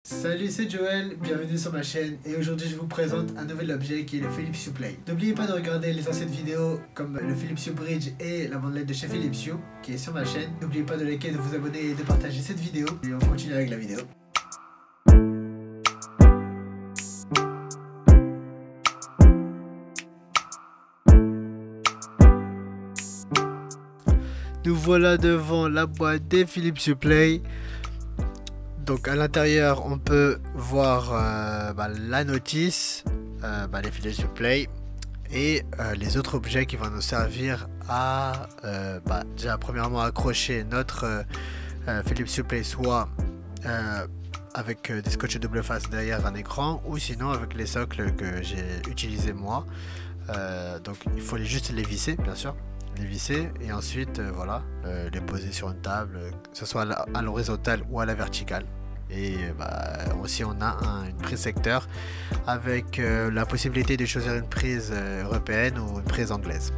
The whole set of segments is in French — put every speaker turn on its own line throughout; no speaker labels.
Salut, c'est Joël, bienvenue sur ma chaîne et aujourd'hui je vous présente un nouvel objet qui est le Philips Hue Play. N'oubliez pas de regarder les anciennes vidéos comme le Philips Hue Bridge et la bandelette de chez Philips Hue qui est sur ma chaîne. N'oubliez pas de liker, de vous abonner et de partager cette vidéo. Et on continue avec la vidéo. Nous voilà devant la boîte des Philips Hue Play. Donc à l'intérieur on peut voir la notice, les Philips Hue Play et les autres objets qui vont nous servir à déjà premièrement accrocher notre Philips Hue Play soit avec des scotch double face derrière un écran ou sinon avec les socles que j'ai utilisé moi. Donc il faut juste les visser bien sûr. Les visser et ensuite les poser sur une table, que ce soit à l'horizontale ou à la verticale. Et aussi on a une prise secteur avec la possibilité de choisir une prise européenne ou une prise anglaise.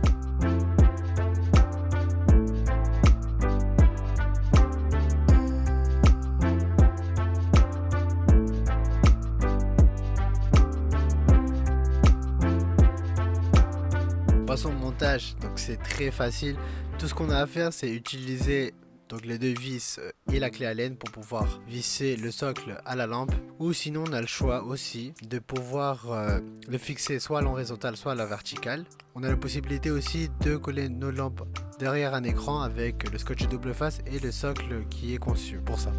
Passons au montage, donc c'est très facile. Tout ce qu'on a à faire c'est utiliser donc les deux vis et la clé Allen pour pouvoir visser le socle à la lampe, ou sinon on a le choix aussi de pouvoir le fixer soit à l'horizontale soit à la verticale. On a la possibilité aussi de coller nos lampes derrière un écran avec le scotch double face et le socle qui est conçu pour ça.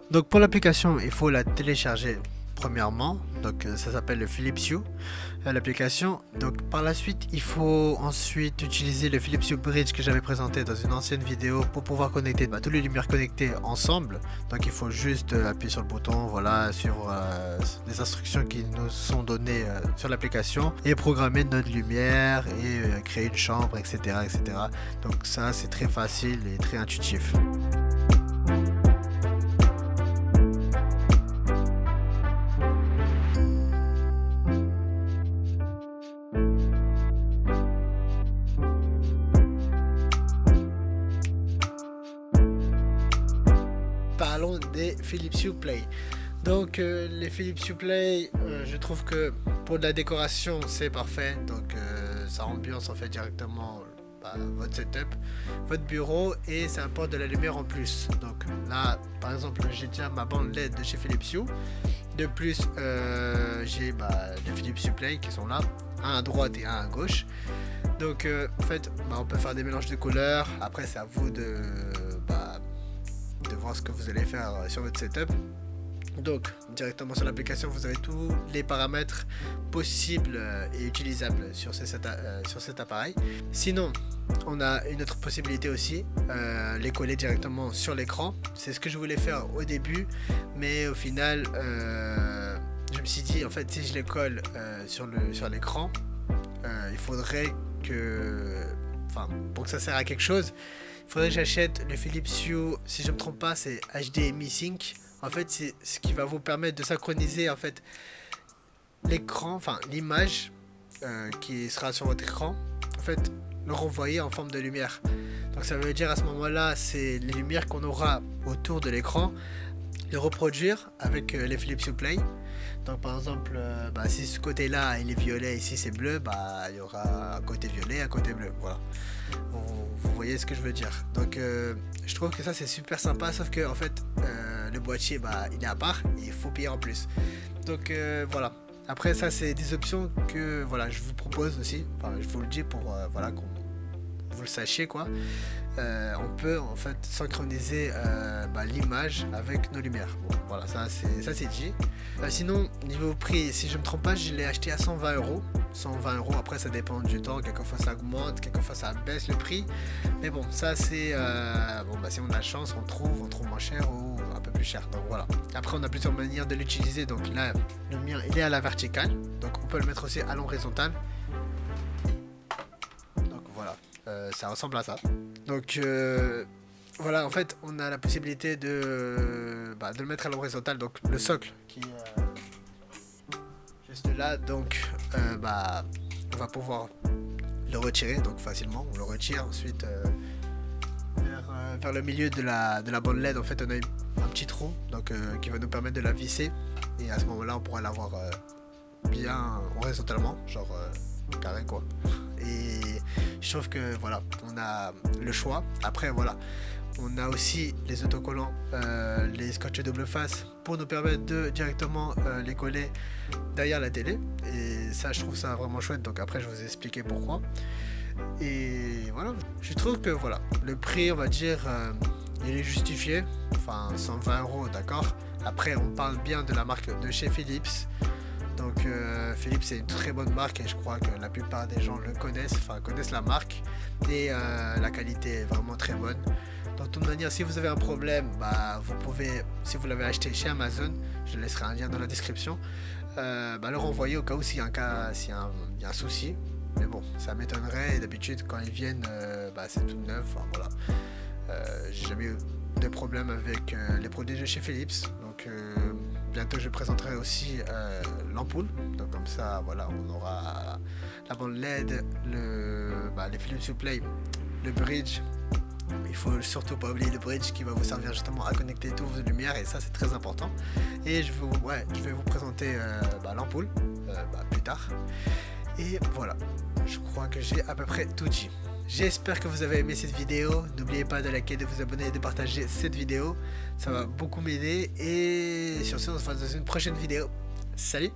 Donc pour l'application, il faut la télécharger premièrement. Donc ça s'appelle le Philips Hue l'application. Donc par la suite, il faut ensuite utiliser le Philips Hue Bridge que j'avais présenté dans une ancienne vidéo pour pouvoir connecter toutes les lumières connectées ensemble. Donc il faut juste appuyer sur le bouton, suivre les instructions qui nous sont données sur l'application et programmer notre lumière et créer une chambre, etc., etc. Donc ça c'est très facile et très intuitif. Parlons des Philips Hue Play. Donc les Philips Hue Play, je trouve que pour de la décoration c'est parfait. Donc ça ambiance en fait directement votre setup, votre bureau, et ça apporte de la lumière en plus. Donc là par exemple j'ai déjà ma bande LED de chez Philips Hue. De plus j'ai les Philips Hue Play qui sont là, un à droite et un à gauche. Donc en fait on peut faire des mélanges de couleurs. Après c'est à vous de voir ce que vous allez faire sur votre setup. Donc directement sur l'application vous avez tous les paramètres possibles et utilisables sur cet appareil. Sinon on a une autre possibilité aussi, les coller directement sur l'écran. C'est ce que je voulais faire au début, mais au final je me suis dit en fait si je les colle sur l'écran, il faudrait que pour que ça sert à quelque chose, il faudrait que j'achète le Philips Hue, si je ne me trompe pas c'est HDMI Sync. En fait c'est ce qui va vous permettre de synchroniser en fait l'écran, l'image qui sera sur votre écran, en fait le renvoyer en forme de lumière. Donc ça veut dire à ce moment là c'est les lumières qu'on aura autour de l'écran, les reproduire avec les Philips Hue Play. Donc par exemple si ce côté là il est violet, ici c'est bleu, il y aura un côté violet, un côté bleu, voilà. Vous voyez ce que je veux dire. Donc je trouve que ça c'est super sympa, sauf que en fait le boîtier il est à part et il faut payer en plus. Donc voilà. Après ça c'est des options que je vous propose aussi. Je vous le dis pour qu'on vous le sachiez quoi. On peut en fait synchroniser l'image avec nos lumières. Bon voilà, ça c'est dit. Sinon niveau prix, si je me trompe pas, je l'ai acheté à 120 €. 120 €, après ça dépend du temps, quelquefois ça augmente, quelquefois ça baisse le prix, mais bon ça c'est si on a la chance on trouve moins cher ou un peu plus cher. Donc voilà, après on a plusieurs manières de l'utiliser. Donc là le mien il est à la verticale, donc on peut le mettre aussi à l'horizontale. Donc voilà, ça ressemble à ça. Donc voilà, en fait, on a la possibilité de le mettre à l'horizontale, donc le socle qui est juste là, donc on va pouvoir le retirer donc facilement. On le retire ensuite vers le milieu de la bande LED. En fait, on a un petit trou donc qui va nous permettre de la visser, et à ce moment là on pourra l'avoir bien horizontalement, genre carré quoi. Et je trouve que voilà, on a le choix. Après voilà, on a aussi les autocollants, les scotch double face pour nous permettre de directement les coller derrière la télé, et ça je trouve ça vraiment chouette. Donc après je vais vous expliquer pourquoi. Et voilà, je trouve que voilà, le prix on va dire il est justifié, enfin 120 €, d'accord. Après on parle bien de la marque de chez Philips. Donc Philips c'est une très bonne marque et je crois que la plupart des gens le connaissent, enfin connaissent la marque, et la qualité est vraiment très bonne. De toute manière, si vous avez un problème, vous pouvez, si vous l'avez acheté chez Amazon, je laisserai un lien dans la description, le renvoyer au cas où s'il y a un souci. Mais bon, ça m'étonnerait, et d'habitude quand ils viennent, c'est tout neuf, enfin voilà. J'ai jamais eu de problème avec les produits de chez Philips. Donc bientôt je présenterai aussi l'ampoule. Donc comme ça, voilà, on aura la bande LED, les Philips Play, le bridge. Il faut surtout pas oublier le bridge qui va vous servir justement à connecter toutes vos lumières, et ça c'est très important. Et je vais vous présenter l'ampoule plus tard. Et voilà, je crois que j'ai à peu près tout dit. J'espère que vous avez aimé cette vidéo. N'oubliez pas de liker, de vous abonner et de partager cette vidéo. Ça va beaucoup m'aider. Et sur ce, on se voit dans une prochaine vidéo. Salut!